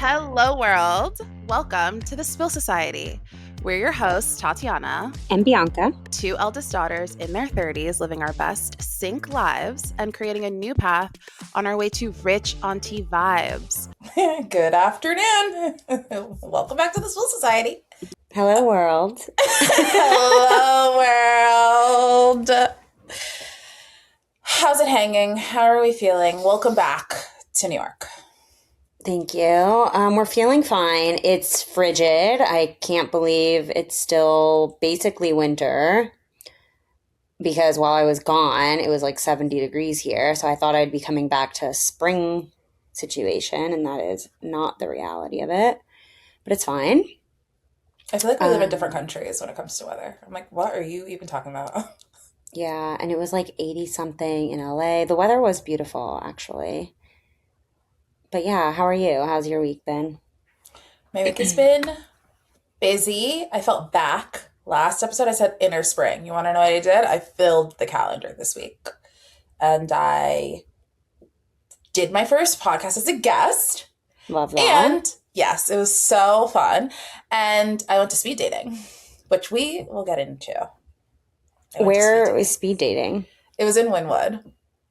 Hello, world. Welcome to the Spill Society. We're your hosts, Tatiana and Bianca, two eldest daughters in their 30s living our best sync lives and creating a new path on our way to rich auntie vibes. Good afternoon. Welcome back to the Spill Society. Hello, world. Hello, world. How's it hanging? How are we feeling? Welcome back to New York. Thank you. We're feeling fine. It's frigid. I can't believe it's still basically winter because while I was gone, it was like 70 degrees here. So I thought I'd be coming back to a spring situation, and that is not the reality of it. But it's fine. I feel like we live in different countries when it comes to weather. I'm like, what are you even talking about? Yeah, and it was like 80-something in LA. The weather was beautiful, actually. But yeah, how are you? How's your week been? My week has been busy. I felt back. Last episode I said inner spring. You want to know what I did? I filled the calendar this week. And I did my first podcast as a guest. Love that. And yes, it was so fun. And I went to speed dating, which we will get into. Where was speed dating? It was in Wynwood.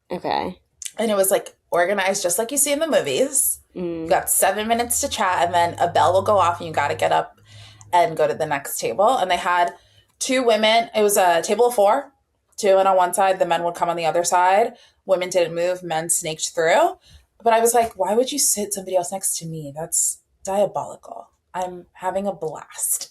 Okay. And it was like organized just like you see in the movies. You got 7 minutes to chat, and then a bell will go off and you got to get up and go to the next table. And they had two women. It was a table of four, two men on one side, the men would come on the other side. Women didn't move, men snaked through. But I was like, why would you sit somebody else next to me? That's diabolical. I'm having a blast.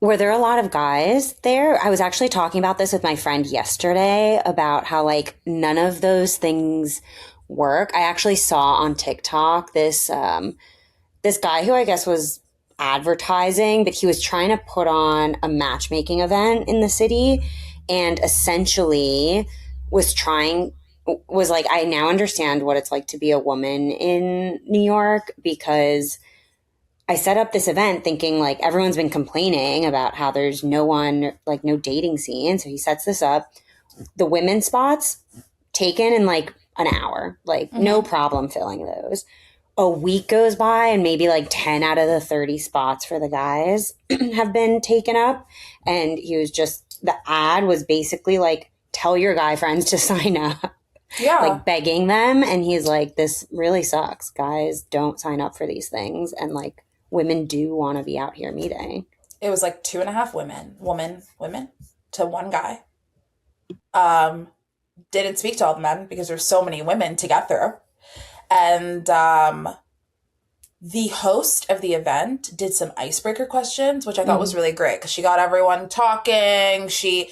Were there a lot of guys there? I was actually talking about this with my friend yesterday about how like none of those things work. I actually saw on TikTok this guy who I guess was advertising, but he was trying to put on a matchmaking event in the city and essentially was like, I now understand what it's like to be a woman in New York because I set up this event thinking like everyone's been complaining about how there's no dating scene. So he sets this up. The women's spots taken in like an hour, no problem filling those. A week goes by and maybe like 10 out of the 30 spots for the guys have been taken up. And the ad was basically like, tell your guy friends to sign up. Yeah. Like begging them. And he's like, this really sucks. Guys don't sign up for these things. And like, women do want to be out here meeting. It was like 2.5 women to one guy. Didn't speak to all the men because there's so many women to get through. And the host of the event did some icebreaker questions, which I thought was really great because she got everyone talking. She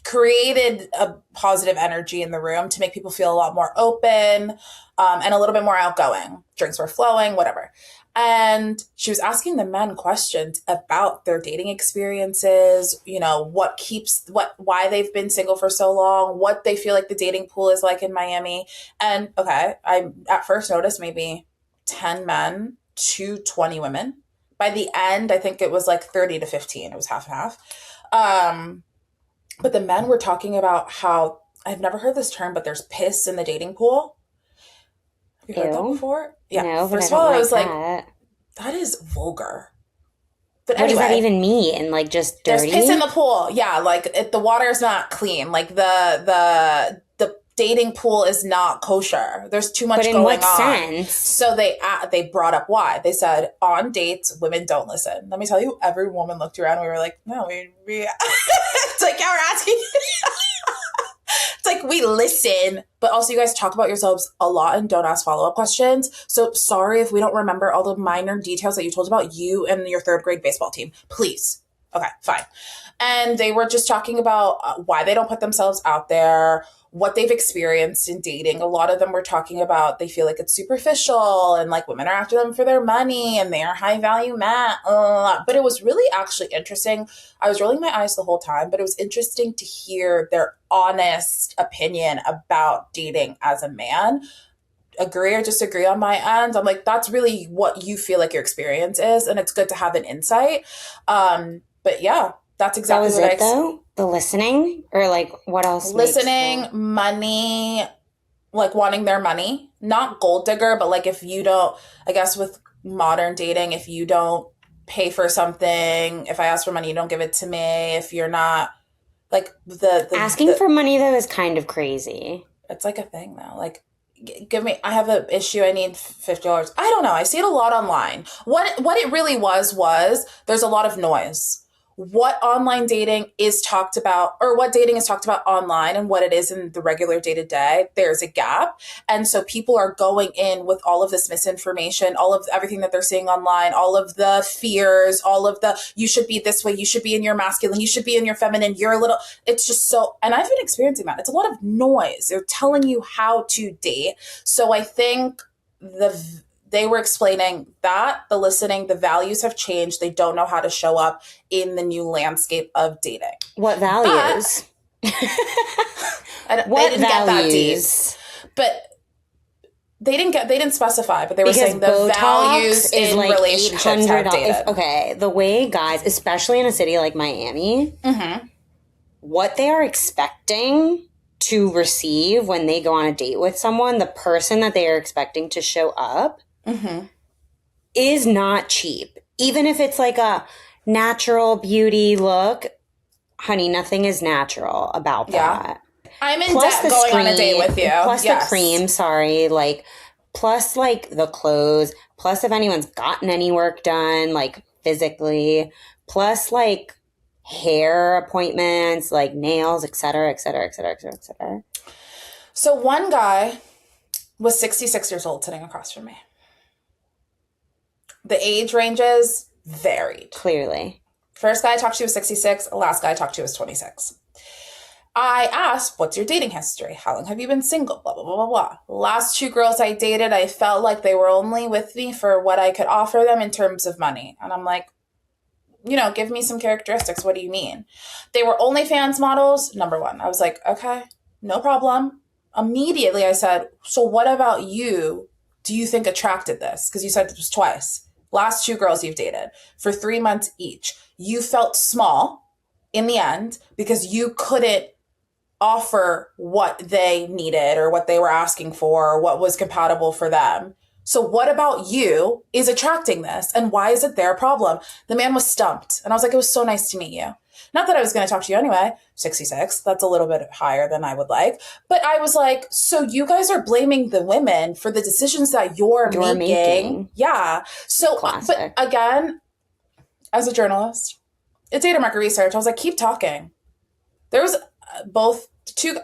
created a positive energy in the room to make people feel a lot more open and a little bit more outgoing. Drinks were flowing, whatever. And she was asking the men questions about their dating experiences, why they've been single for so long, what they feel like the dating pool is like in Miami. And okay, I at first noticed maybe 10 men to 20 women. By the end, I think it was like 30 to 15. It was half and half. But the men were talking about how, I've never heard this term, but there's piss in the dating pool. Have you heard that before? Yeah. No, first of all, I was like, that is vulgar. But what does that even mean? Like just dirty? There's piss in the pool. Yeah, like the water is not clean. Like the dating pool is not kosher. There's too much going on. But in what sense? So they brought up why. They said on dates, women don't listen. Let me tell you, every woman looked around and we were like, no, we it's like, yeah, we're asking. It's like we listen, but also you guys talk about yourselves a lot and don't ask follow-up questions. So sorry if we don't remember all the minor details that you told about you and your third grade baseball team. Please. Okay, fine. And they were just talking about why they don't put themselves out there, what they've experienced in dating. A lot of them were talking about they feel like it's superficial and like women are after them for their money and they are high value men. But it was really actually interesting. I was rolling my eyes the whole time, but it was interesting to hear their honest opinion about dating as a man. Agree or disagree on my end. I'm like, that's really what you feel like your experience is. And it's good to have an insight. But yeah, that's exactly what I... though? The listening? Or like what else? Listening, money, like wanting their money, not gold digger, but like if you don't, I guess with modern dating, if you don't pay for something, if I ask for money, you don't give it to me. If you're not like the asking for money though is kind of crazy. It's like a thing now. Like, give me, I have an issue, I need $50. I don't know. I see it a lot online. What it really was there's a lot of noise. What online dating is talked about, or what dating is talked about online and what it is in the regular day-to-day, there's a gap. And so people are going in with all of this misinformation, all of everything that they're seeing online, all of the fears, all of the, you should be this way, you should be in your masculine, you should be in your feminine, you're a little, it's just so, and I've been experiencing that. It's a lot of noise. They're telling you how to date. So I think they were explaining that the listening, the values have changed. They don't know how to show up in the new landscape of dating. What values? They didn't get that deep. But they didn't specify, but they were saying the Botox values in like relationships have dated. Okay, the way guys, especially in a city like Miami, what they are expecting to receive when they go on a date with someone, the person that they are expecting to show up, is not cheap. Even if it's like a natural beauty look, honey, nothing is natural about that. I'm in debt going on a date with you. Plus the cream, plus like the clothes, plus if anyone's gotten any work done, like physically, plus like hair appointments, like nails, et cetera, et cetera, et cetera, et cetera, et cetera. So one guy was 66 years old sitting across from me. The age ranges varied. Clearly. First guy I talked to was 66. The last guy I talked to was 26. I asked, what's your dating history? How long have you been single? Blah, blah, blah, blah, blah. Last two girls I dated, I felt like they were only with me for what I could offer them in terms of money. And I'm like, give me some characteristics. What do you mean? They were OnlyFans models, number one. I was like, okay, no problem. Immediately I said, so what about you do you think attracted this? Because you said it was twice. Last two girls you've dated for 3 months each. You felt small in the end because you couldn't offer what they needed or what they were asking for or what was compatible for them. So what about you is attracting this? And why is it their problem? The man was stumped. And I was like, it was so nice to meet you. Not that I was going to talk to you anyway. 66. That's a little bit higher than I would like. But I was like, so you guys are blaming the women for the decisions that you're making. Yeah. So, classic. But again, as a journalist, it's data market research. I was like, keep talking. There was both two.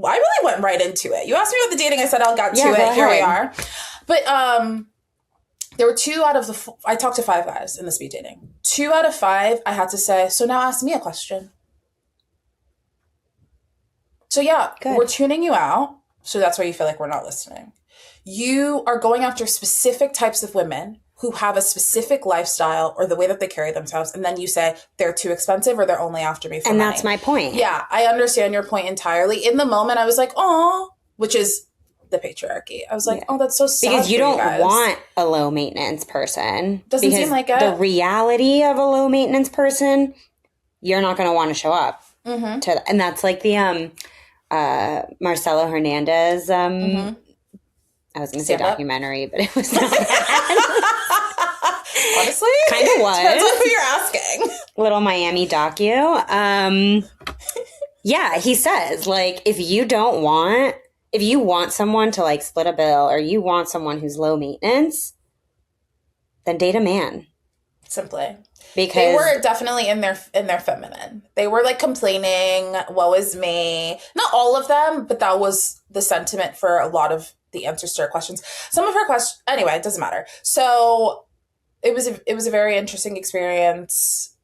I really went right into it. You asked me about the dating. I said, I'll get to it. Here we are. But there were 2 out of the, I talked to 5 guys in the speed dating. 2 out of 5, I had to say, so now ask me a question. So yeah, Good. We're tuning you out. So that's why you feel like we're not listening. You are going after specific types of women who have a specific lifestyle or the way that they carry themselves. And then you say they're too expensive or they're only after me for money. And that's my point. Yeah, I understand your point entirely. In the moment, I was like, oh, which is the patriarchy. I was like, oh, that's so sad. Because you don't want a low maintenance person. Doesn't seem like it. The reality of a low maintenance person, you're not going to want to show up to. And that's like the Marcelo Hernandez. I was going to say documentary, but it was not that. Honestly, kind of was. Depends on who you're asking. Little Miami docu. Yeah, he says like if you want someone to like split a bill or you want someone who's low maintenance, then date a man. Simply. Because they were definitely in their feminine. They were like complaining, woe is me. Not all of them, but that was the sentiment for a lot of the answers to her questions. Some of her questions, anyway, it doesn't matter. So it was a very interesting experience.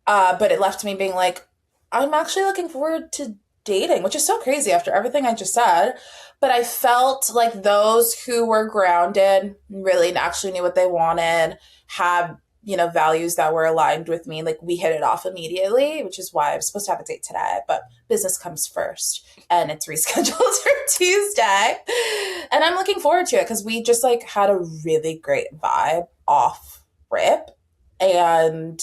But it left me being like, I'm actually looking forward to dating, which is so crazy after everything I just said. But I felt like those who were grounded, really actually knew what they wanted, had, values that were aligned with me. Like we hit it off immediately, which is why I was supposed to have a date today, but business comes first and it's rescheduled for Tuesday. And I'm looking forward to it because we just like had a really great vibe off rip. And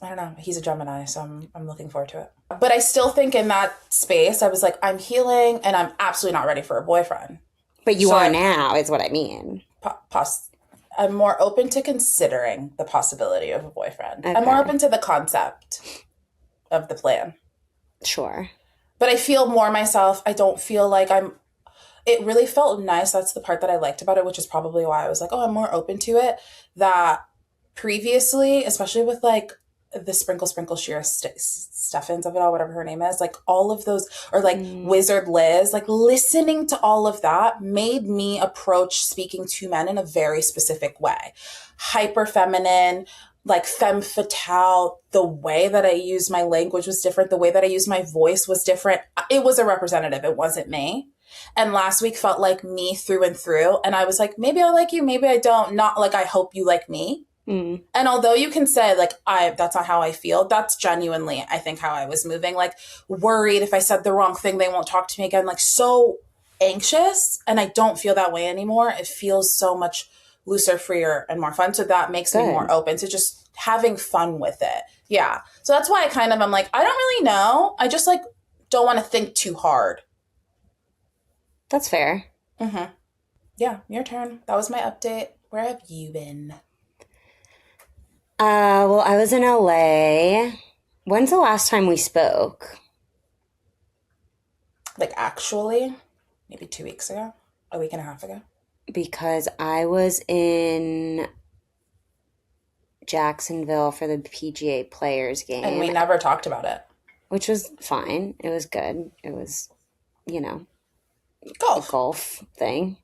I don't know. He's a Gemini, so I'm looking forward to it. But I still think in that space, I was like, I'm healing and I'm absolutely not ready for a boyfriend. But you are now, is what I mean. I'm more open to considering the possibility of a boyfriend. Okay. I'm more open to the concept of the plan. Sure. But I feel more myself. I don't feel like it really felt nice. That's the part that I liked about it, which is probably why I was like, oh, I'm more open to it. That previously, especially with like the Sprinkle Sheer Steffens of it all, whatever her name is, like all of those, or like Wizard Liz, like listening to all of that made me approach speaking to men in a very specific way. Hyper feminine, like femme fatale. The way that I used my language was different. The way that I used my voice was different. It was a representative. It wasn't me. And last week felt like me through and through. And I was like, maybe I like you, maybe I don't. Not like I hope you like me. Mm. And although you can say like, that's not how I feel, that's genuinely, I think, how I was moving. Like worried if I said the wrong thing, they won't talk to me again. Like so anxious. And I don't feel that way anymore. It feels so much looser, freer, and more fun. So that makes me more open to just having fun with it. Yeah. So that's why I'm like, I don't really know. I just like don't want to think too hard. That's fair. Mm-hmm. Yeah, your turn. That was my update. Where have you been? Well, I was in LA. When's the last time we spoke? Like actually, maybe 2 weeks ago, a week and a half ago. Because I was in Jacksonville for the PGA Players game. And we never talked about it. Which was fine. It was good. It was, golf thing.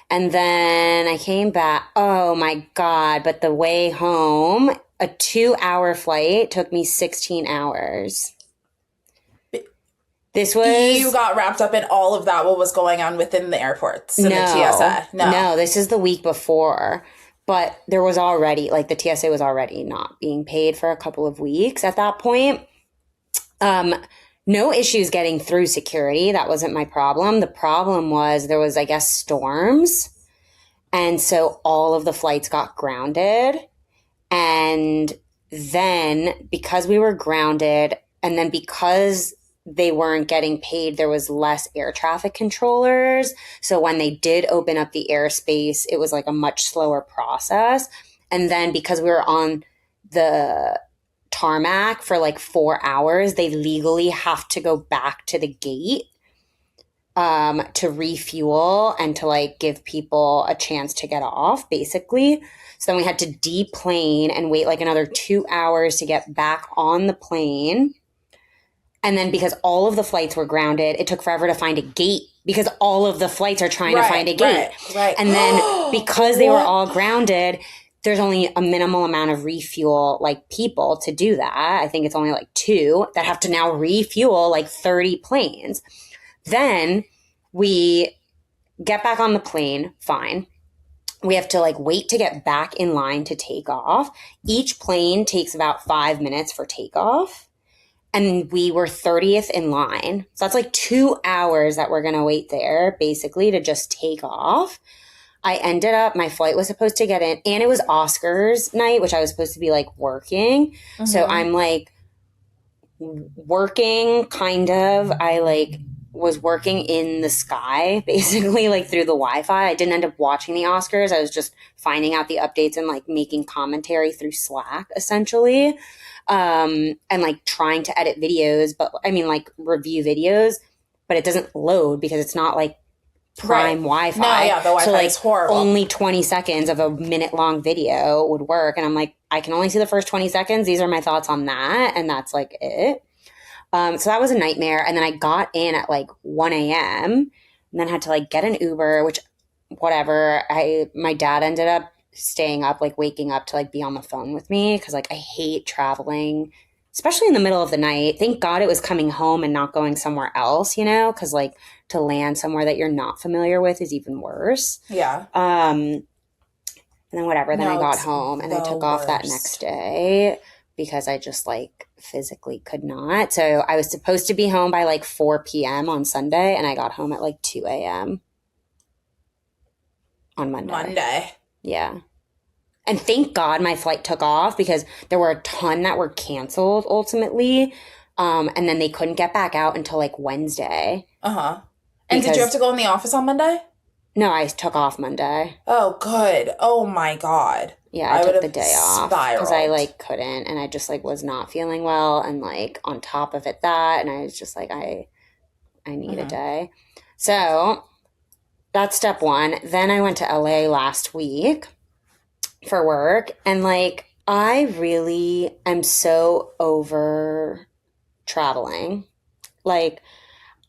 And then I came back. Oh my God. But the way home, a 2-hour flight took me 16 hours. This was... You got wrapped up in all of that, what was going on within the airports and the TSA. No, this is the week before. But there was already, like the TSA was already not being paid for a couple of weeks at that point. No issues getting through security. That wasn't my problem. The problem was there was, I guess, storms. And so all of the flights got grounded. And then because we were grounded and then because they weren't getting paid, there was less air traffic controllers. So when they did open up the airspace, it was like a much slower process. And then because we were on the tarmac for like 4 hours, they legally have to go back to the gate to refuel and to like give people a chance to get off, basically. So then we had to deplane and wait like another 2 hours to get back on the plane. And then because all of the flights were grounded, it took forever to find a gate because all of the flights are trying to find a gate. Right. And then because they were all grounded, there's only a minimal amount of refuel, like people to do that. I think it's only like 2 that have to now refuel like 30 planes. Then we get back on the plane, fine. We have to like wait to get back in line to take off. Each plane takes about 5 minutes for takeoff. And we were 30th in line. So that's like 2 hours that we're going to wait there, basically, to just take off. I ended up, my flight was supposed to get in, and it was Oscars night, which I was supposed to be like working. Mm-hmm. So I'm like working, kind of. I like was working in the sky, basically, like through the Wi-Fi. I didn't end up watching the Oscars. I was just finding out the updates and like making commentary through Slack, essentially. And like trying to edit videos, but I mean like review videos, but it doesn't load because it's not like prime Wi-Fi. No, yeah, the Wi-Fi so like is horrible. Only 20 seconds of a minute-long video would work. And I'm like, I can only see the first 20 seconds. These are my thoughts on that. And that's like it. So that was a nightmare. And then I got in at like 1 a.m. and then had to like get an Uber, which whatever. My dad ended up staying up, like waking up to like be on the phone with me because like I hate traveling, especially in the middle of the night. Thank God it was coming home and not going somewhere else, because like to land somewhere that you're not familiar with is even worse. Yeah. And then whatever. Then I got home and I took off that next day because I just like physically could not. So I was supposed to be home by like 4 p.m. on Sunday and I got home at like 2 a.m. on Monday. Monday. Yeah. And thank God my flight took off because there were a ton that were canceled ultimately. And then they couldn't get back out until like Wednesday. Uh-huh. And did you have to go in the office on Monday? No, I took off Monday. Oh, good. Oh my God. Yeah, I took the day off because I like couldn't, and I just like was not feeling well, and like on top of it that, and I was just like I need a day. So that's step one. Then I went to LA last week for work, and like I really am so over traveling. Like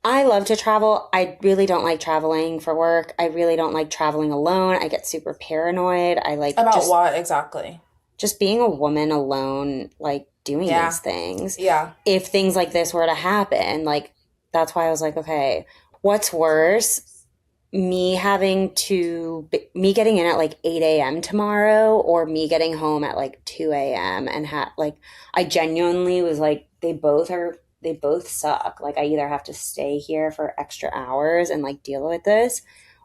I love to travel. I really don't like traveling for work. I really don't like traveling alone. I get super paranoid. I like about what exactly? Just being a woman alone, like doing these things. Yeah. If things like this were to happen, like that's why I was like, okay, what's worse? Me getting in at like 8 a.m. tomorrow, or me getting home at like 2 a.m. and I genuinely was like, they both suck. Like I either have to stay here for extra hours and like deal with this,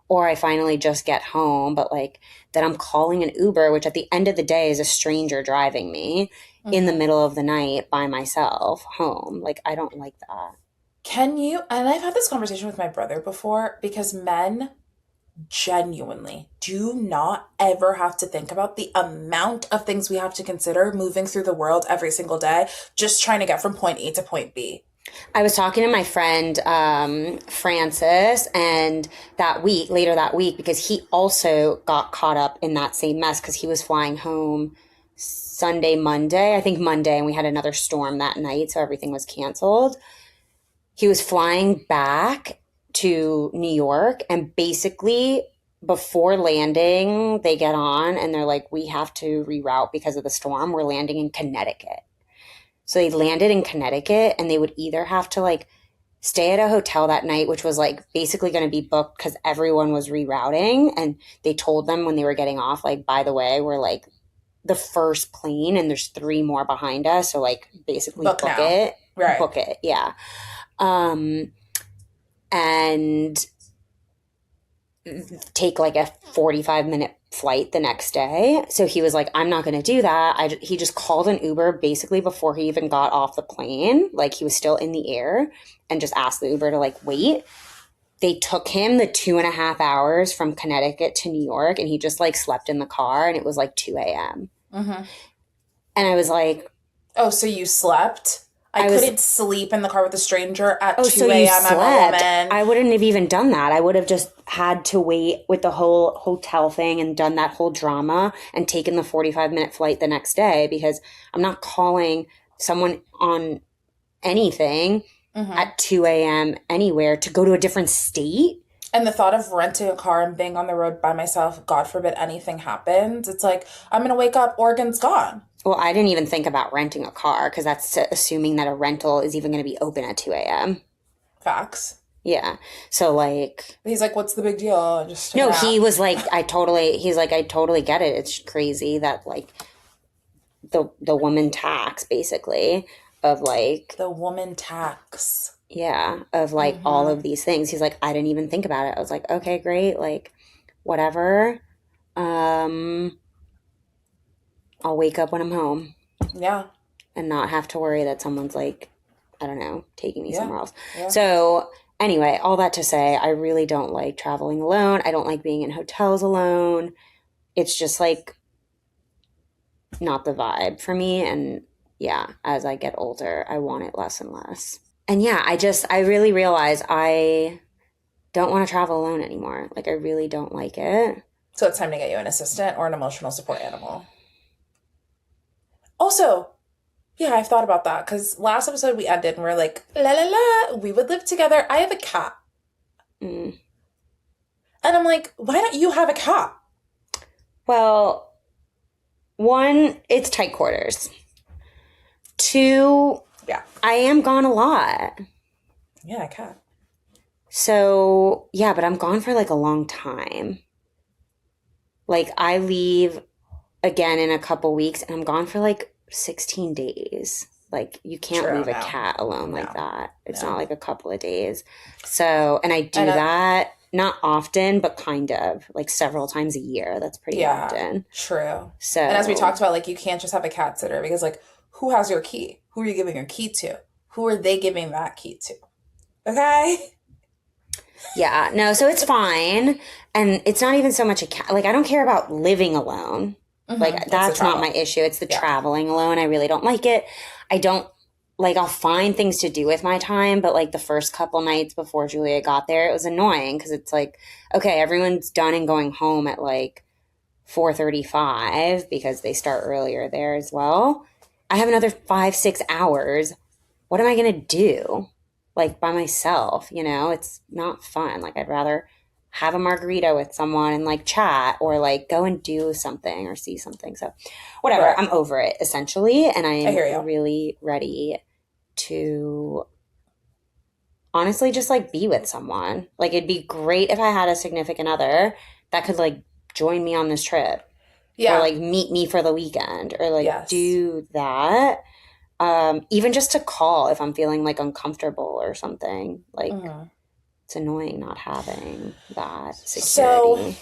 or I finally just get home, but like then I'm calling an Uber, which at the end of the day is a stranger driving me in the middle of the night by myself home. Like I don't like that. Can you, and I've had this conversation with my brother before, because men genuinely do not ever have to think about the amount of things we have to consider moving through the world every single day, just trying to get from point A to point B. I was talking to my friend Francis, and later that week, because he also got caught up in that same mess because he was flying home Monday, and we had another storm that night, so everything was canceled. He was flying back to New York, and basically before landing, they get on and they're like, we have to reroute because of the storm. We're landing in Connecticut. So they landed in Connecticut, and they would either have to like stay at a hotel that night, which was like basically going to be booked because everyone was rerouting. And they told them when they were getting off, like, by the way, we're like the first plane and there's 3 more behind us. So like basically book it. Right. Book it. Yeah. And take like a 45-minute flight the next day. So he was like, I'm not going to do that. He just called an Uber basically before he even got off the plane. Like he was still in the air, and just asked the Uber to like wait. They took him the 2.5 hours from Connecticut to New York, and he just like slept in the car, and it was like 2 a.m. And I was like, oh, so you slept? I couldn't sleep in the car with a stranger at 2 a.m. I'm a woman. I wouldn't have even done that. I would have just had to wait with the whole hotel thing and done that whole drama and taken the 45-minute flight the next day, because I'm not calling someone on anything at 2 a.m. anywhere to go to a different state. And the thought of renting a car and being on the road by myself, God forbid anything happens, it's like, I'm going to wake up, Oregon's gone. Well, I didn't even think about renting a car because that's assuming that a rental is even going to be open at 2 a.m. Facts. Yeah. So like... He's like, what's the big deal? He was like, I totally get it. It's crazy that like the woman tax basically of like... The woman tax. Yeah. Of like all of these things. He's like, I didn't even think about it. I was like, okay, great. Like whatever. I'll wake up when I'm home. Yeah. And not have to worry that someone's like, I don't know, taking me somewhere else. Yeah. So anyway, all that to say, I really don't like traveling alone. I don't like being in hotels alone. It's just like not the vibe for me. And yeah, as I get older, I want it less and less. And yeah, I really realize I don't want to travel alone anymore. Like I really don't like it. So it's time to get you an assistant or an emotional support animal. Also, yeah, I've thought about that because last episode we ended and we're like, la la la, we would live together. I have a cat. And I'm like, why don't you have a cat? Well, 1, it's tight quarters. 2, yeah, I am gone a lot. Yeah, a cat. So, yeah, but I'm gone for like a long time. Like I leave again in a couple weeks and I'm gone for like 16 days. Like you can't leave a cat alone like that. It's not like a couple of days. So, and I do that not often, but kind of like several times a year. That's pretty often. True. So, and as we talked about, like, you can't just have a cat sitter because, like, who has your key? Who are you giving your key to? Who are they giving that key to? Okay. Yeah, no, so it's fine. And it's not even so much a cat. Like, I don't care about living alone. Like, that's not my issue. It's the traveling alone. I really don't like it. I don't, like, I'll find things to do with my time, but, like, the first couple nights before Julia got there, it was annoying because it's like, okay, everyone's done and going home at, like, 4:35 because they start earlier there as well. I have another 5-6 hours. What am I going to do? Like, by myself, you know? It's not fun. Like, I'd rather have a margarita with someone and, like, chat or, like, go and do something or see something. So, whatever. Right. I'm over it, essentially. And I'm really ready to honestly just, like, be with someone. Like, it'd be great if I had a significant other that could, like, join me on this trip. Yeah. Or, like, meet me for the weekend or, like, do that. Even just to call if I'm feeling, like, uncomfortable or something. Like, it's annoying not having that security. So,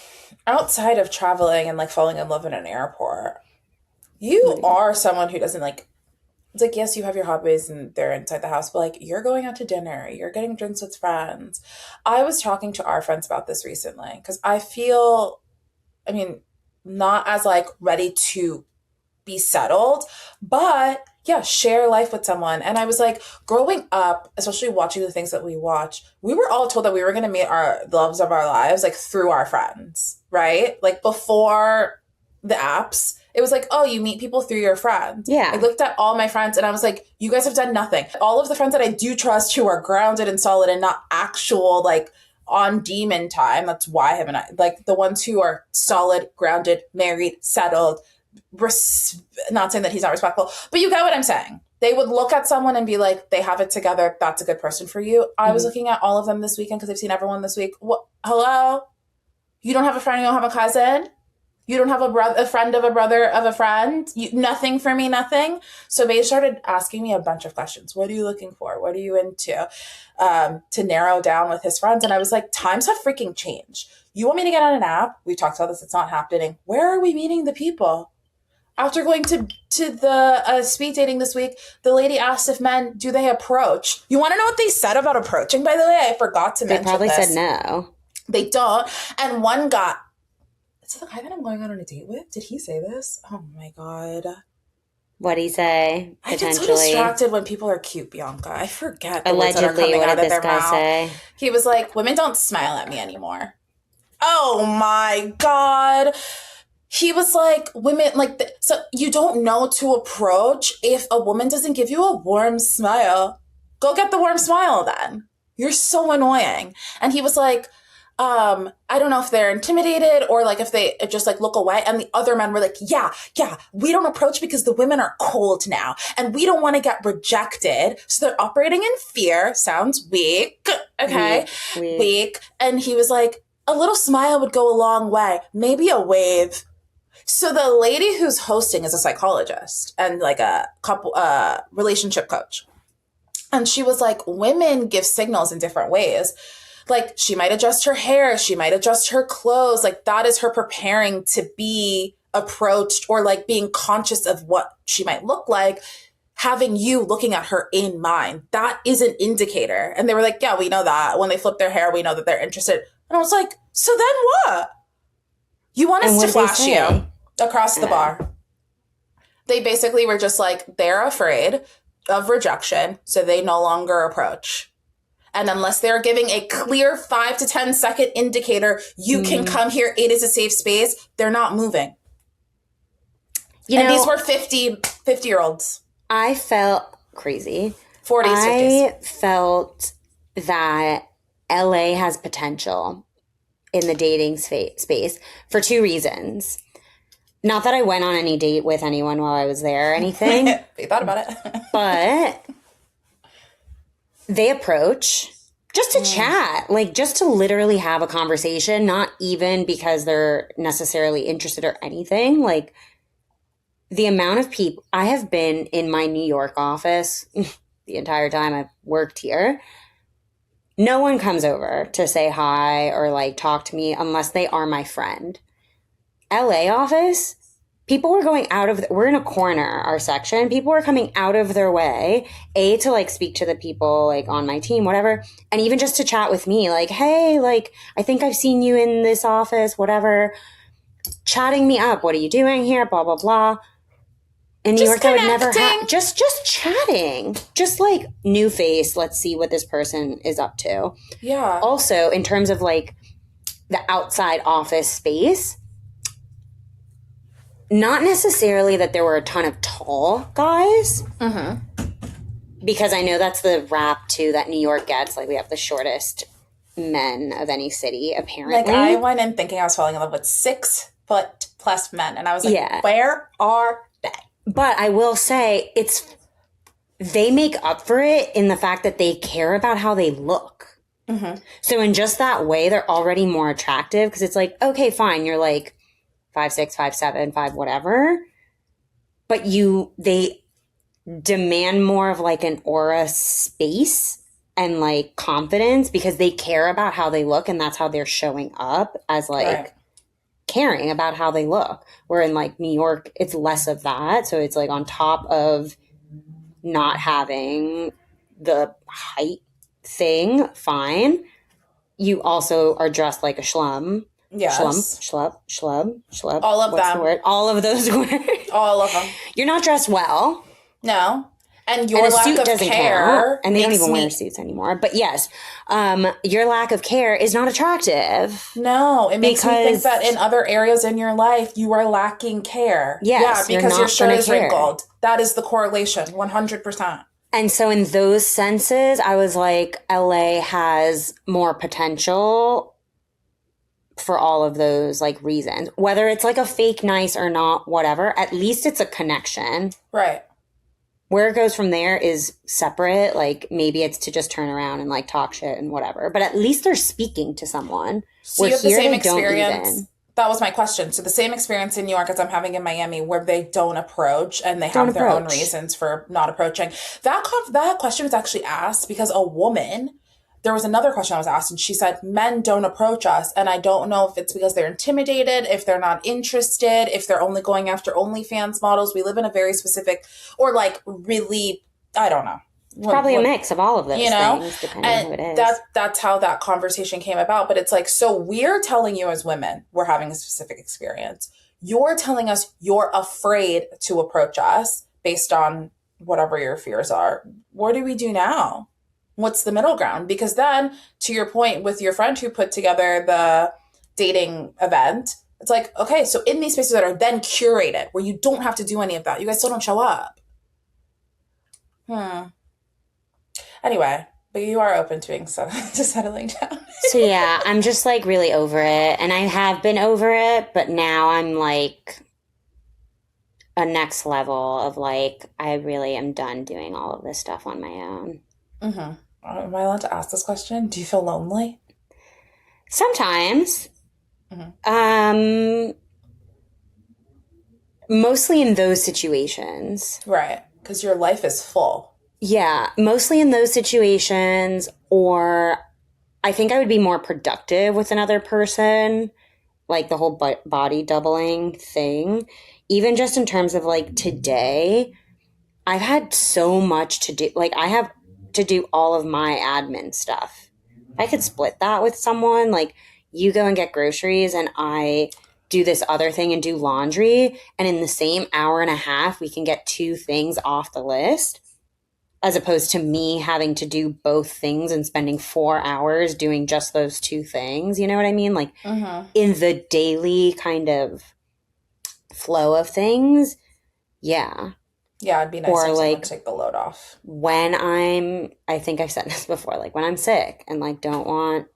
outside of traveling and, like, falling in love in an airport, you are someone who doesn't, like, it's like, yes, you have your hobbies and they're inside the house, but, like, you're going out to dinner, you're getting drinks with friends. I was talking to our friends about this recently because I feel, I mean, not as, like, ready to be settled, but yeah, share life with someone. And I was like, growing up, especially watching the things that we watch, we were all told that we were going to meet our loves of our lives, like, through our friends, right? Like, before the apps, it was like, oh, you meet people through your friends. Yeah. I looked at all my friends and I was like, you guys have done nothing. All of the friends that I do trust who are grounded and solid and not actual, like, on demon time, that's why I haven't, like, the ones who are solid, grounded, married, settled, not saying that he's not respectful, but you get what I'm saying. They would look at someone and be like, they have it together. That's a good person for you. I was looking at all of them this weekend because I've seen everyone this week. What? Hello? You don't have a friend? You don't have a cousin? You don't have a friend of a brother of a friend? Nothing for me, nothing? So they started asking me a bunch of questions. What are you looking for? What are you into? To narrow down with his friends. And I was like, times have freaking changed. You want me to get on an app? We've talked about this. It's not happening. Where are we meeting the people? After going to the speed dating this week, the lady asked if men, do they approach? You want to know what they said about approaching, by the way? I forgot to mention this. They probably said no. They don't. And one got, is it the guy that I'm going out on a date with? Did he say this? Oh my God. What'd he say? I get so distracted when people are cute, Bianca. I forget the allegedly words that are coming what out did of this their guy mouth. say? He was like, women don't smile at me anymore. Oh my God. He was like, women, like, so you don't know to approach if a woman doesn't give you a warm smile. Go get the warm smile then. You're so annoying. And he was like, I don't know if they're intimidated or, like, if they just, like, look away. And the other men were like, yeah, we don't approach because the women are cold now and we don't want to get rejected. So they're operating in fear. Sounds weak. Okay. Weak. And he was like, a little smile would go a long way. Maybe a wave. So the lady who's hosting is a psychologist and, like, a couple relationship coach. And she was like, women give signals in different ways. Like, she might adjust her hair. She might adjust her clothes. Like, that is her preparing to be approached or, like, being conscious of what she might look like, having you looking at her in mind. That is an indicator. And they were like, yeah, we know that. When they flip their hair, we know that they're interested. And I was like, so then what? You want us to flash you across the bar. They basically were just like, they're afraid of rejection, so they no longer approach. And unless they're giving a clear 5 to 10 second indicator, you can come here, it is a safe space, they're not moving. And these were 50-year-olds. I felt crazy. 40s, 50s. I felt that LA has potential in the dating space for 2 reasons. Not that I went on any date with anyone while I was there or anything. You thought about it. But they approach just to chat, like, just to literally have a conversation, not even because they're necessarily interested or anything. Like, the amount of people I have been in my New York office the entire time I've worked here, No one comes over to say hi or like talk to me unless they are my friend. LA office, people were going out of, we're in a corner, our section. People were coming out of their way, to like speak to the people like on my team, whatever. And even just to chat with me, like, hey, like, I think I've seen you in this office, whatever. Chatting me up. What are you doing here? Blah, blah, blah. In New York, I would never have just chatting, just like new face. Let's see what this person is up to. Yeah. Also, in terms of like the outside office space, not necessarily that there were a ton of tall guys, because I know that's the rap too that New York gets. Like we have the shortest men of any city, apparently. Like I went in thinking I was falling in love with 6 foot plus men, and I was like, where are they? But I will say they make up for it in the fact that they care about how they look. So in just that way, they're already more attractive because it's like, okay, fine. You're like 5'6", 5'7", 5 whatever. But they demand more of like an aura space and like confidence because they care about how they look and that's how they're showing up as like caring about how they look. Where in like New York, it's less of that. So it's like on top of not having the height thing, fine. You also are dressed like a schlum. Yes. Schlub. All of What's them. The word? All of those words. All of them. You're not dressed well. No. And your lack of care. Count, and they don't even wear suits anymore. But yes, your lack of care is not attractive. No, it makes me think that in other areas in your life, you are lacking care. Yes, yeah, because your shirt is wrinkled. That is the correlation, 100%. And so in those senses, I was like, LA has more potential for all of those like reasons. Whether it's like a fake nice or not, whatever, at least it's a connection. Right. Where it goes from there is separate. Like maybe it's to just turn around and like talk shit and whatever. But at least they're speaking to someone. So you have the same experience. That was my question. So the same experience in New York as I'm having in Miami, where they don't approach and they have their own reasons for not approaching. That question was actually asked because a woman. There was another question I was asked, and she said, men don't approach us. And I don't know if it's because they're intimidated, if they're not interested, if they're only going after OnlyFans models. We live in a very specific, or like really, I don't know. Probably a mix of all of those things, depending on who it is. That's how that conversation came about. But it's like, so we're telling you as women, we're having a specific experience. You're telling us you're afraid to approach us based on whatever your fears are. What do we do now? What's the middle ground? Because then, to your point with your friend who put together the dating event, it's like, okay, so in these spaces that are then curated, where you don't have to do any of that, you guys still don't show up. Anyway, but you are open to settling down. So yeah, I'm just like really over it. And I have been over it, but now I'm like a next level of like, I really am done doing all of this stuff on my own. Am I allowed to ask this question? Do you feel lonely? Sometimes. Mostly in those situations. Right. Because your life is full. Yeah. Mostly in those situations, or I think I would be more productive with another person. Like the whole body doubling thing. Even just in terms of like today, I've had so much to do. Like I have to do all of my admin stuff. If I could split that with someone, like you go and get groceries and I do this other thing and do laundry, and in the same hour and a half we can get 2 things off the list, as opposed to me having to do both things and spending 4 hours doing just those 2 things. You know what I mean? Like in the daily kind of flow of things. Yeah. Yeah, it'd be nice for someone to take the load off. When I think I've said this before, like when I'm sick and like don't want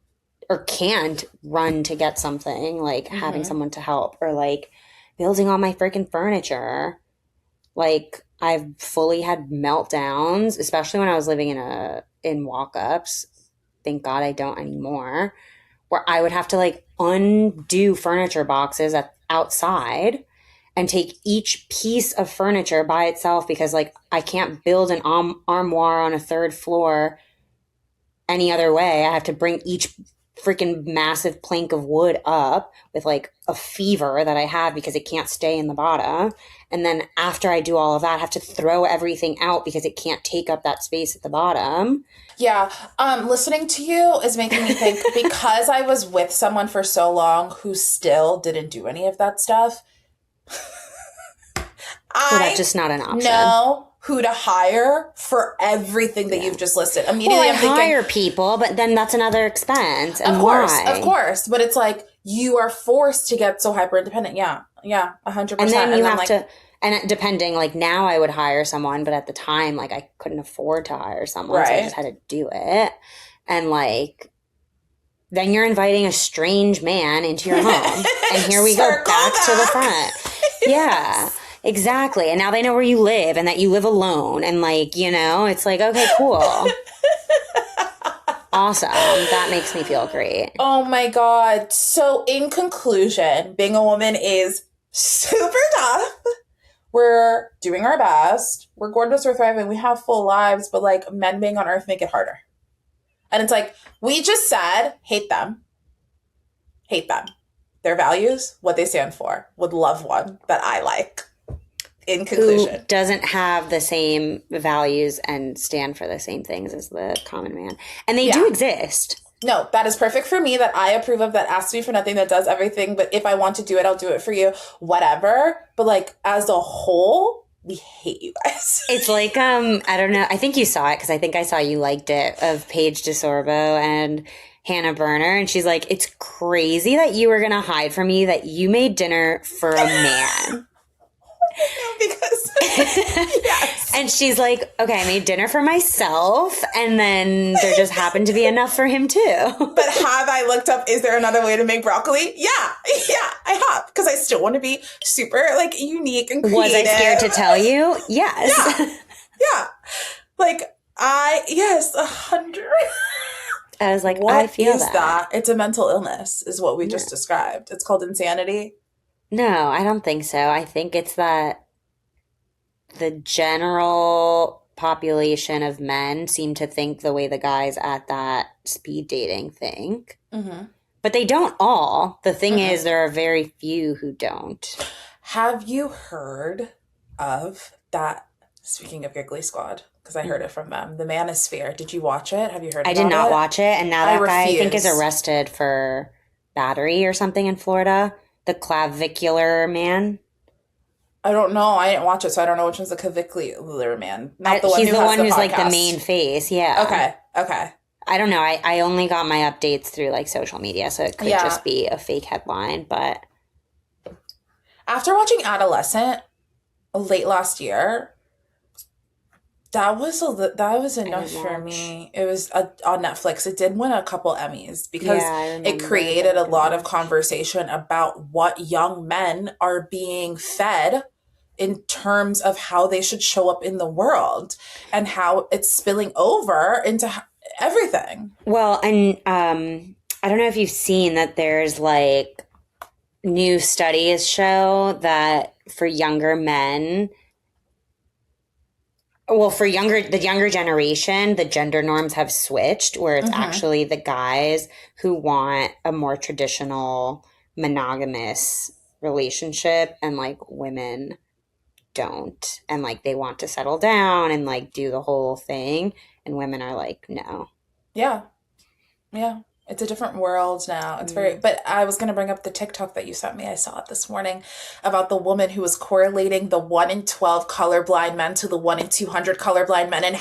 or can't run to get something, like having someone to help, or like building all my freaking furniture. Like I've fully had meltdowns, especially when I was living in walk-ups. Thank God I don't anymore. Where I would have to like undo furniture boxes outside and take each piece of furniture by itself because like I can't build an armoire on a 3rd floor any other way. I have to bring each freaking massive plank of wood up with like a fever that I have because it can't stay in the bottom. And then after I do all of that, I have to throw everything out because it can't take up that space at the bottom. Yeah. Listening to you is making me think because I was with someone for so long who still didn't do any of that stuff. That's just not an option. Know who to hire for everything that you've just listed. Immediately, I'm thinking, hire people, but then that's another expense. And of course. But it's like you are forced to get so hyper independent. Yeah, 100%. And then you have to. And depending, like now I would hire someone, but at the time, like I couldn't afford to hire someone. Right. So I just had to do it. And like, then you're inviting a strange man into your home. And here we go back to the front. Yeah, exactly. And now they know where you live and that you live alone. And like, you know, it's like, okay, cool. Awesome. That makes me feel great. Oh my God. So in conclusion, being a woman is super tough. We're doing our best. We're gorgeous. We're thriving. We have full lives, but like men being on earth make it harder. And it's like, we just said, hate them. Hate them. Their values, what they stand for. Would love one that I like. In conclusion. Who doesn't have the same values and stand for the same things as the common man. And they do exist. No, that is perfect for me, that I approve of, that asks me for nothing, that does everything. But if I want to do it, I'll do it for you. Whatever. But like as a whole, we hate you guys. It's like, I don't know. I think you saw it because I think I saw you liked it, of Paige DeSorbo and Hannah Berner. And she's like, it's crazy that you were going to hide from me that you made dinner for a man. Because yes. And she's like, okay, I made dinner for myself, and then there just happened to be enough for him too. But have I looked up, is there another way to make broccoli? Yeah, I have, because I still want to be super like unique and creative. Was I scared to tell you? Yes. Yeah. Like 100. I was like, what I feel is that? It's a mental illness, is what we just described. It's called insanity. No, I don't think so. I think it's that the general population of men seem to think the way the guys at that speed dating think. Mm-hmm. But they don't all. The thing is, there are very few who don't. Have you heard of that, speaking of Giggly Squad, because I heard it from them, the Manosphere? Did you watch it? Have you heard about it? I did not watch it. And now that guy, I think, is arrested for battery or something in Florida. The clavicular man. I don't know. I didn't watch it, so I don't know which one's the clavicular man. Not the one he's who the has one the who's podcast. like the main face. Yeah. Okay. I don't know. I only got my updates through like social media, so it could just be a fake headline. But after watching Adolescent late last year, that was enough for me. It was on Netflix. It did win a couple Emmys because it created a lot of conversation about what young men are being fed in terms of how they should show up in the world and how it's spilling over into everything. Well, and I don't know if you've seen that there's like new studies show that for younger men, well, for the younger generation, the gender norms have switched, where it's actually the guys who want a more traditional monogamous relationship, and like women don't, and like they want to settle down and like do the whole thing, and women are like, no. Yeah. It's a different world now. It's very, but I was going to bring up the TikTok that you sent me. I saw it this morning about the woman who was correlating the 1 in 12 colorblind men to the 1 in 200 colorblind men, and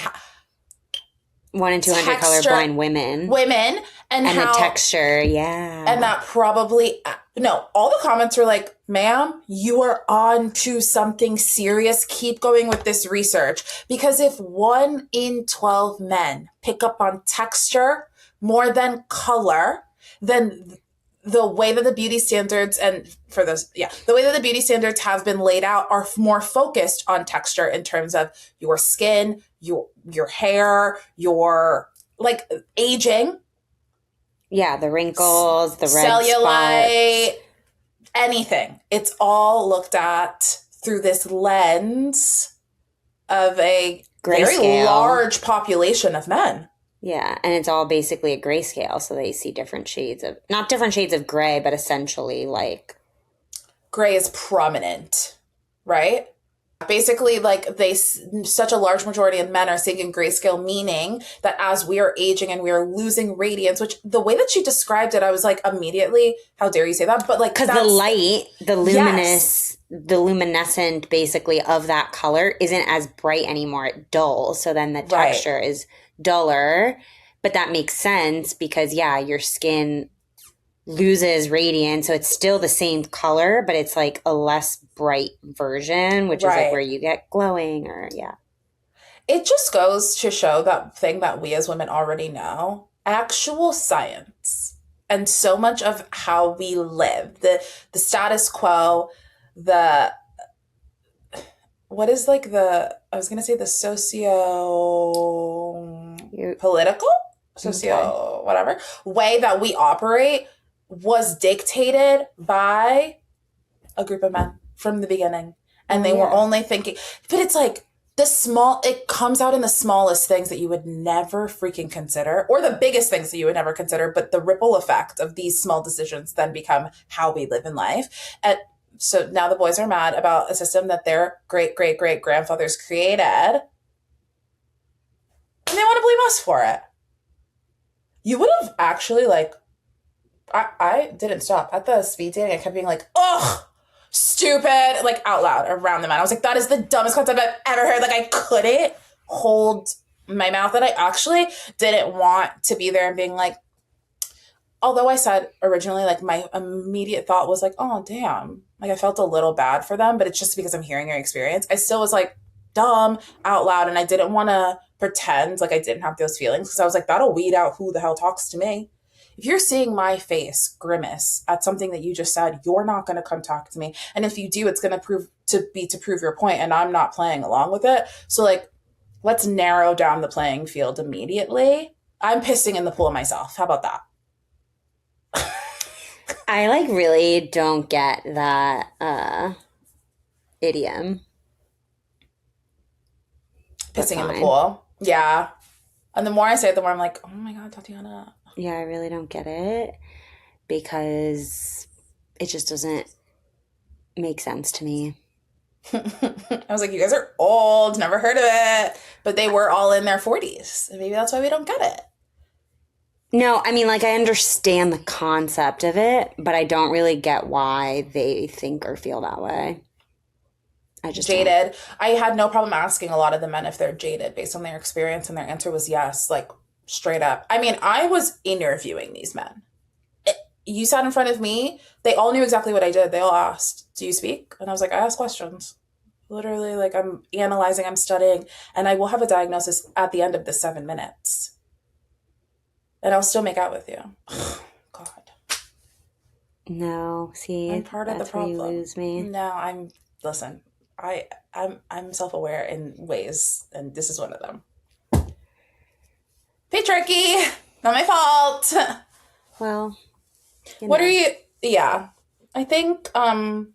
1 in 200 colorblind women. And how the texture. Yeah. And that probably, no, all the comments were like, ma'am, you are on to something serious. Keep going with this research. Because if 1 in 12 men pick up on texture more than color, then the way that the beauty standards the way that the beauty standards have been laid out are more focused on texture in terms of your skin, your hair, your like aging. Yeah, the wrinkles, the red cellulite, spots. Anything. It's all looked at through this lens of a very large population of men. Yeah, and it's all basically a grayscale, so they see different shades of, not different shades of gray, but essentially like gray is prominent, right? Basically, like such a large majority of men are seeing in grayscale, meaning that as we are aging and we are losing radiance, which the way that she described it, I was like, immediately, how dare you say that? But like, because the light, the luminous, yes. the luminescent basically of that color isn't as bright anymore. It dulls, so then the texture is duller. But that makes sense because yeah, your skin loses radiance, so it's still the same color, but it's like a less bright version, which is like where you get glowing or yeah. It just goes to show that thing that we as women already know. Actual science and so much of how we live, the status quo, the what is like the I was gonna say the political whatever way that we operate was dictated by a group of men from the beginning. And they were only thinking, but it's like it comes out in the smallest things that you would never freaking consider, or the biggest things that you would never consider, but the ripple effect of these small decisions then become how we live in life. And so now the boys are mad about a system that their great great great grandfathers created, and they want to blame us for it. You would have actually like I didn't stop. At the speed dating, I kept being like, ugh, stupid, like out loud around the man. I was like, that is the dumbest concept I've ever heard. Like, I couldn't hold my mouth, and I actually didn't want to be there and being like, although I said originally, like, my immediate thought was like, oh, damn. Like, I felt a little bad for them, but it's just because I'm hearing your experience. I still was like, dumb out loud, and I didn't want to pretend like I didn't have those feelings because I was like, that'll weed out who the hell talks to me. If you're seeing my face grimace at something that you just said, you're not going to come talk to me. And if you do, it's going to prove your point, and I'm not playing along with it. So like, let's narrow down the playing field immediately. I'm pissing in the pool myself. How about that? I like really don't get that idiom. Pissing in the pool. Yeah. And the more I say it, the more I'm like, oh my God, Tatiana. Yeah, I really don't get it because it just doesn't make sense to me. I was like, you guys are old, never heard of it. But they were all in their 40s. And maybe that's why we don't get it. No, I mean, like, I understand the concept of it, but I don't really get why they think or feel that way. I just jaded. I had no problem asking a lot of the men if they're jaded based on their experience, and their answer was yes, like straight up. I mean, I was interviewing these men. You sat in front of me. They all knew exactly what I did. They all asked, do you speak? And I was like, I ask questions. Literally, like, I'm analyzing, I'm studying, and I will have a diagnosis at the end of the 7 minutes. And I'll still make out with you. God. No, see, I'm part of the problem. Where you lose me. No, listen, I'm self-aware in ways, and this is one of them. Patriarchy, not my fault. Well, what are you? Yeah, I think I'm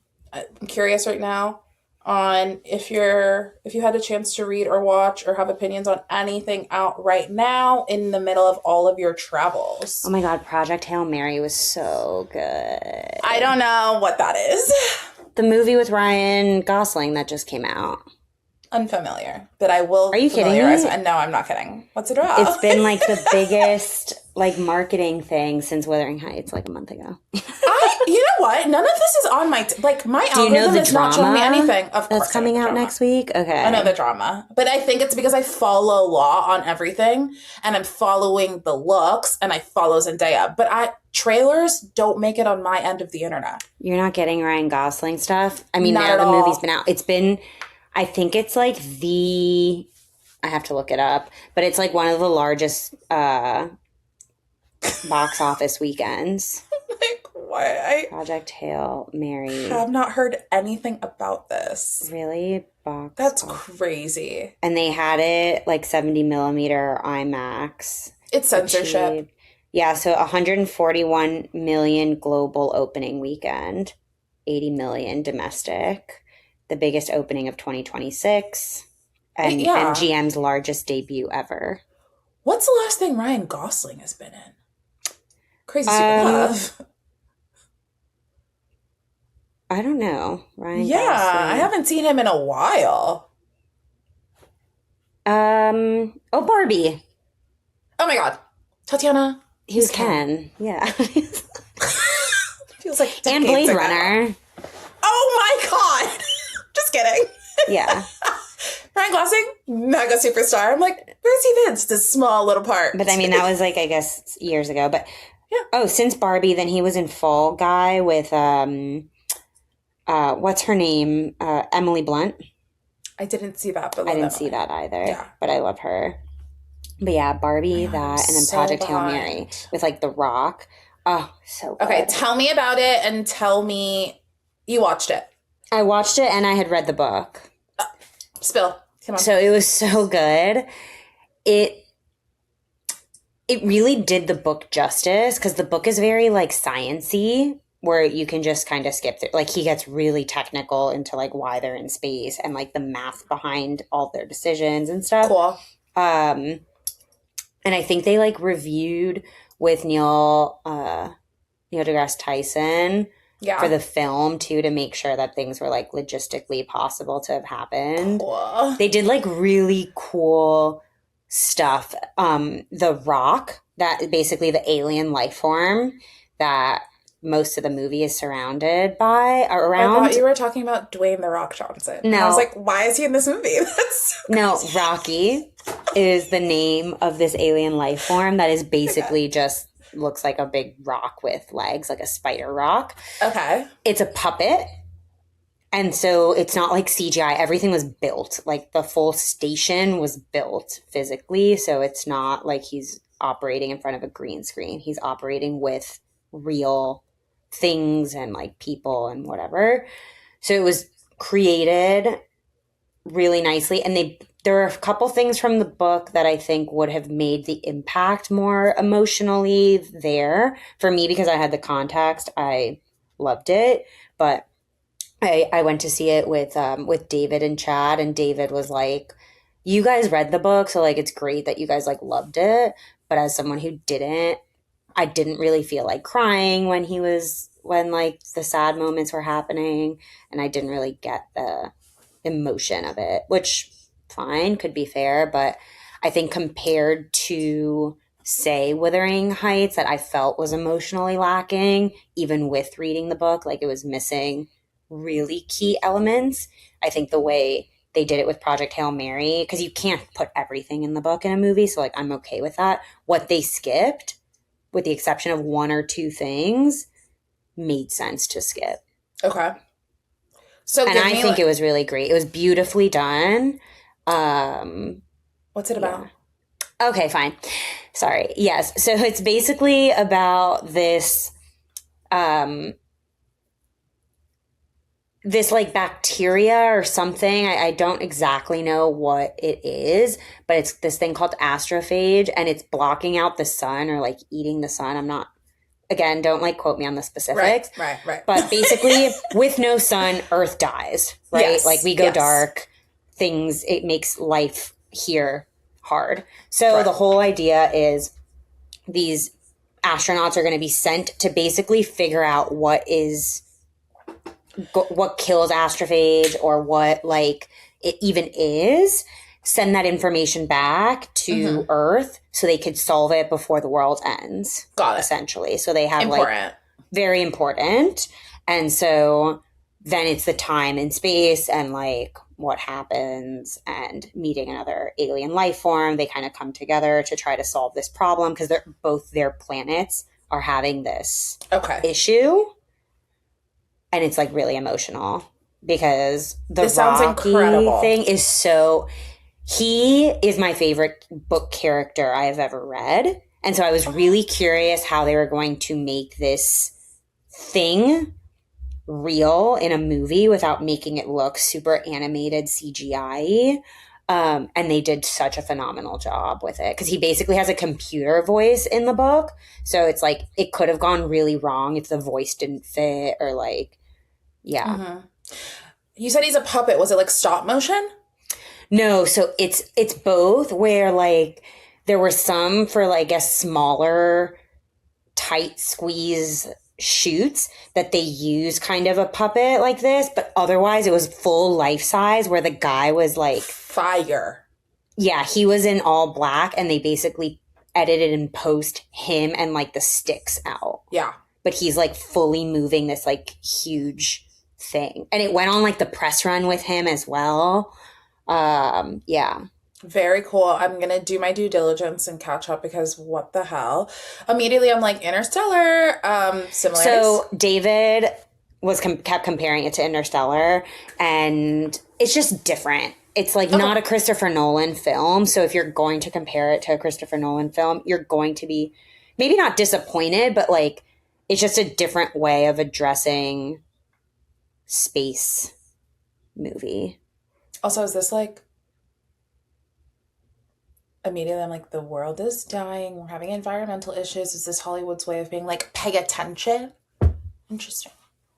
curious right now on if you had a chance to read or watch or have opinions on anything out right now in the middle of all of your travels. Oh my God, Project Hail Mary was so good. I don't know what that is. The movie with Ryan Gosling that just came out. Unfamiliar, but I will. Are you kidding me? No, I'm not kidding. What's it about? It's been like the biggest like marketing thing since Wuthering Heights, like a month ago. You know what? None of this is on my my algorithm is not showing me anything. Of course, that's coming out next week. Okay, I know the drama, but I think it's because I follow law on everything, and I'm following the looks, and I follow Zendaya. But trailers don't make it on my end of the internet. You're not getting Ryan Gosling stuff. I mean, now the movie's been out. It's been. I think it's like I have to look it up, but it's like one of the largest box office weekends. Like, why? Project Hail Mary. I have not heard anything about this. Really? That's crazy. And they had it like 70 millimeter IMAX. It's censorship. Yeah, so 141 million global opening weekend, 80 million domestic. The biggest opening of 2026 and GM's largest debut ever. What's the last thing Ryan Gosling has been in? Crazy Stupid Love. I don't know. Ryan Gosling. I haven't seen him in a while. Barbie. Oh my God. Tatiana. He was Ken. Yeah. Feels like and Blade Runner. Oh my God. Just kidding. Yeah. Ryan Gosling, mega superstar. I'm like, where's he been? It's a small little part. But I mean, that was like, I guess, years ago. But since Barbie, then he was in Fall Guy with what's her name? Emily Blunt. I didn't see that, but I didn't see that either. Yeah. But I love her. But yeah, Barbie, and then Project Hail Mary with like The Rock. Oh, so good. Okay, tell me about it and tell me you watched it. I watched it and I had read the book. Spill. Come on. So it was so good. It really did the book justice because the book is very like science-y, where you can just kind of skip through. Like he gets really technical into like why they're in space and like the math behind all their decisions and stuff. Cool. And I think they like reviewed with Neil deGrasse Tyson for the film too, to make sure that things were like logistically possible to have happened. Cool. They did like really cool stuff. The Rock, that basically the alien life form that most of the movie is surrounded by around. I thought you were talking about Dwayne The Rock Johnson. No. And I was like, why is he in this movie? No, Rocky is the name of this alien life form that is basically just looks like a big rock with legs, like a spider rock. Okay. It's a puppet. And so it's not like CGI. Everything was built. Like the full station was built physically. So it's not like he's operating in front of a green screen. He's operating with real things and like people and whatever. So it was created really nicely. And there are a couple things from the book that I think would have made the impact more emotionally there for me, because I had the context. I loved it, but I went to see it with David and Chad, and David was like, you guys read the book, so like it's great that you guys like loved it, but as someone who didn't, I didn't really feel like crying when like the sad moments were happening, and I didn't really get the emotion of it, which fine, could be fair, but I think compared to say Wuthering Heights, that I felt was emotionally lacking, even with reading the book, like it was missing really key elements. I think the way they did it with Project Hail Mary, because you can't put everything in the book in a movie, so like I'm okay with that. What they skipped, with the exception of one or two things, made sense to skip. Okay. So and I think it was really great. It was beautifully done. What's it about? Yeah. Okay, fine. Sorry. Yes. So it's basically about this this like bacteria or something. I don't exactly know what it is, but it's this thing called astrophage, and it's blocking out the sun or like eating the sun. I'm not, again, don't like quote me on the specifics. Right. But basically with no sun, Earth dies, right? Yes, like we go dark, it makes life here hard. So the whole idea is these astronauts are going to be sent to basically figure out what kills astrophage, or what like it even is, send that information back to Earth so they could solve it before the world ends. Got it. Essentially. So they have important. Like very important. And so then it's the time and space and like what happens and meeting another alien life form. They kind of come together to try to solve this problem because both their planets are having this issue. And it's like really emotional because the Rocky thing is so... He is my favorite book character I have ever read. And so I was really curious how they were going to make this thing real in a movie without making it look super animated CGI. And they did such a phenomenal job with it because he basically has a computer voice in the book. So it's like it could have gone really wrong if the voice didn't fit or like, yeah. Mm-hmm. You said he's a puppet. Was it like stop motion? No, so it's both where like there were some for like a smaller, tight squeeze shoots that they use kind of a puppet like this, but otherwise it was full life size where the guy was like fire. Yeah, he was in all black and they basically edited and post him and like the sticks out. Yeah. But he's like fully moving this like huge thing. And it went on like the press run with him as well. Yeah. Very cool. I'm going to do my due diligence and catch up because what the hell? Immediately I'm like, Interstellar, similarities. So David was kept comparing it to Interstellar, and it's just different. It's like not a Christopher Nolan film. So if you're going to compare it to a Christopher Nolan film, you're going to be maybe not disappointed, but like it's just a different way of addressing space movie. Also, is this like immediately I'm like, the world is dying, we're having environmental issues. Is this Hollywood's way of being like, pay attention? Interesting.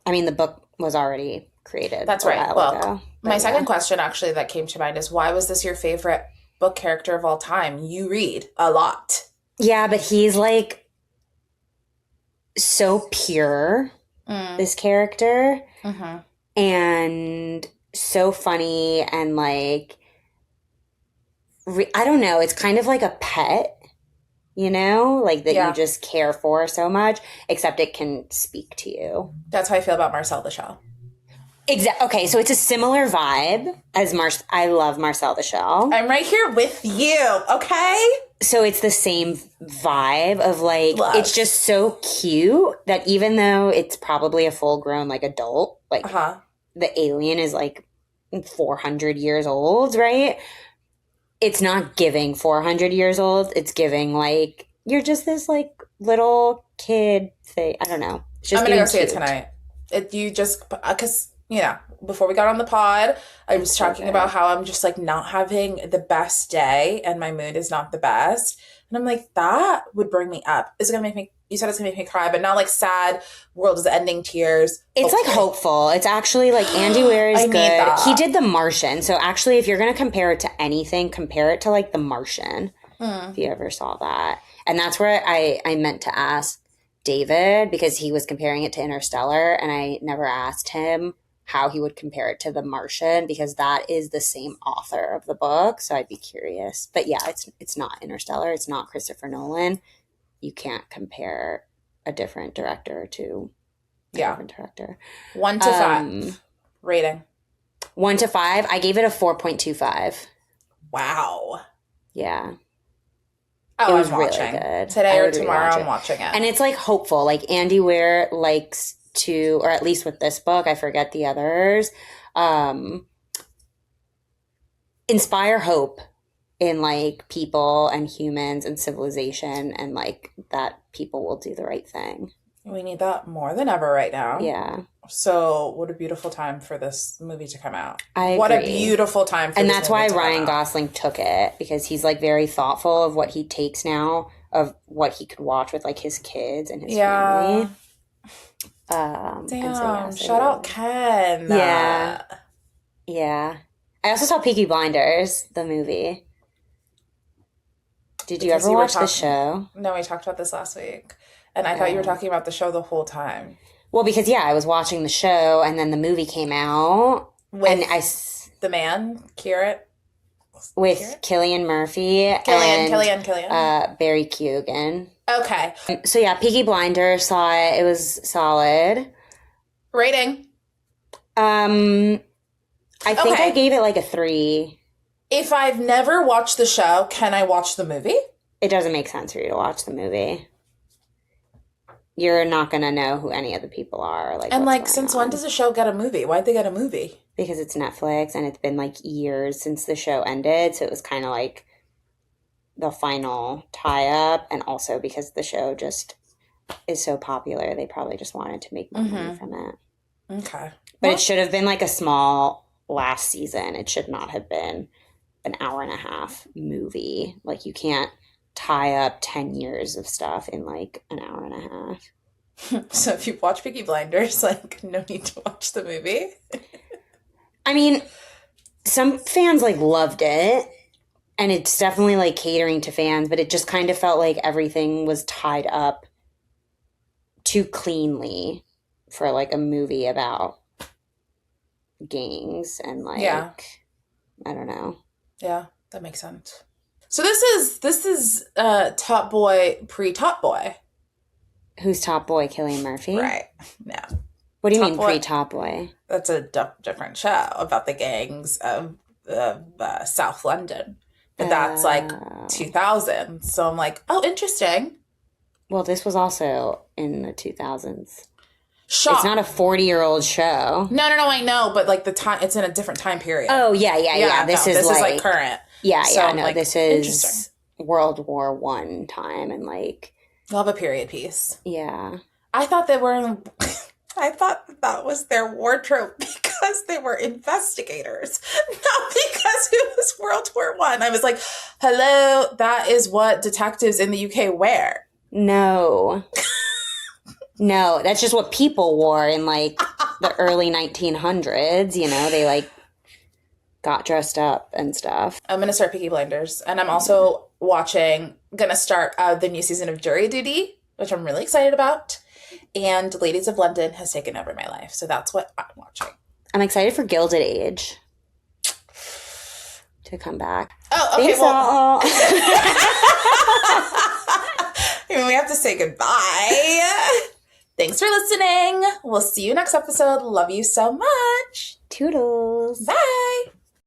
I mean, the book was already created. That's right. Well, my second question actually that came to mind is, why was this your favorite book character of all time? You read a lot. Yeah, but he's like so pure, this character, and so funny and like, I don't know, it's kind of like a pet, you know, like that you just care for so much, except it can speak to you. That's how I feel about Marcel the Shell. Exactly. Okay, so it's a similar vibe as I love Marcel the Shell. I'm right here with you, okay? So it's the same vibe of like, it's just so cute that even though it's probably a full-grown like adult, like the alien is like 400 years old, right? It's not giving 400 years old. It's giving like, you're just this like little kid thing. I don't know. It's just I'm going to go see it tonight. Because, you know, before we got on the pod, I was talking about how I'm just like not having the best day and my mood is not the best. And I'm like, that would bring me up. Is it going to make me, you said it's going to make me cry, but not like sad, world is ending tears. It's like hopeful. It's actually like Andy Weir is good. He did The Martian. So actually, if you're going to compare it to anything, compare it to like The Martian, if you ever saw that. And that's where I meant to ask David, because he was comparing it to Interstellar, and I never asked him how he would compare it to The Martian, because that is the same author of the book. So I'd be curious. But yeah, it's not Interstellar. It's not Christopher Nolan. You can't compare a different director to a different director. 1 to 5 rating. 1 to 5. I gave it a 4.25. Wow. Yeah. Oh, it was really good. Today or tomorrow I'm watching it. And it's like hopeful. Like Andy Weir likes to, or at least with this book, I forget the others, inspire hope in like people and humans and civilization, and like that people will do the right thing. We need that more than ever right now. Yeah. So what a beautiful time for this movie to come out. What a beautiful time for and this that's movie why to come Ryan out. Gosling took it, because he's like very thoughtful of what he takes now, of what he could watch with like his kids and his family. Damn, shout out Ken. Yeah. Yeah. I also saw Peaky Blinders, the movie. Did you ever watch the show? No, we talked about this last week. And I thought you were talking about the show the whole time. Well, because, I was watching the show, and then the movie came out. With the man, Kieran? With Cillian Murphy. Cillian. Barry Keoghan. Okay. So, Peaky Blinders, saw it. It was solid. Rating? I think I gave it like a 3. If I've never watched the show, can I watch the movie? It doesn't make sense for you to watch the movie. You're not going to know who any of the people are. And like, since when does a show get a movie? Why'd they get a movie? Because it's Netflix, and it's been like years since the show ended. So it was kind of like the final tie-up. And also because the show just is so popular, they probably just wanted to make more money from it. Okay. But it should have been like a small last season. It should not have been an hour and a half movie. Like, you can't tie up 10 years of stuff in like an hour and a half. So if you watch Peaky Blinders, like, no need to watch the movie. I mean, some fans like loved it, And it's definitely like catering to fans, but it just kind of felt like everything was tied up too cleanly for like a movie about gangs and like, I don't know. Yeah, that makes sense. So this is Top Boy pre-Top Boy. Who's Top Boy? Killian Murphy? Right. No. What do you mean pre-Top Boy? That's a different show about the gangs of South London. But that's like 2000. So I'm like, oh, interesting. Well, this was also in the 2000s. It's not a 40-year-old show. No, I know, but like the time, it's in a different time period. Oh, yeah. This is like current. Yeah, so no, like, this is World War I time and like... You'll have a period piece. Yeah. I thought they were... I thought that was their wardrobe because they were investigators, not because it was World War I. I was like, hello, that is what detectives in the UK wear. No. No, that's just what people wore in like the early 1900s. You know, they like got dressed up and stuff. I'm going to start Peaky Blinders. And I'm also going to start the new season of Jury Duty, which I'm really excited about. And Ladies of London has taken over my life. So that's what I'm watching. I'm excited for Gilded Age to come back. Oh, okay. Well, we have to say goodbye. Thanks for listening. We'll see you next episode. Love you so much. Toodles. Bye.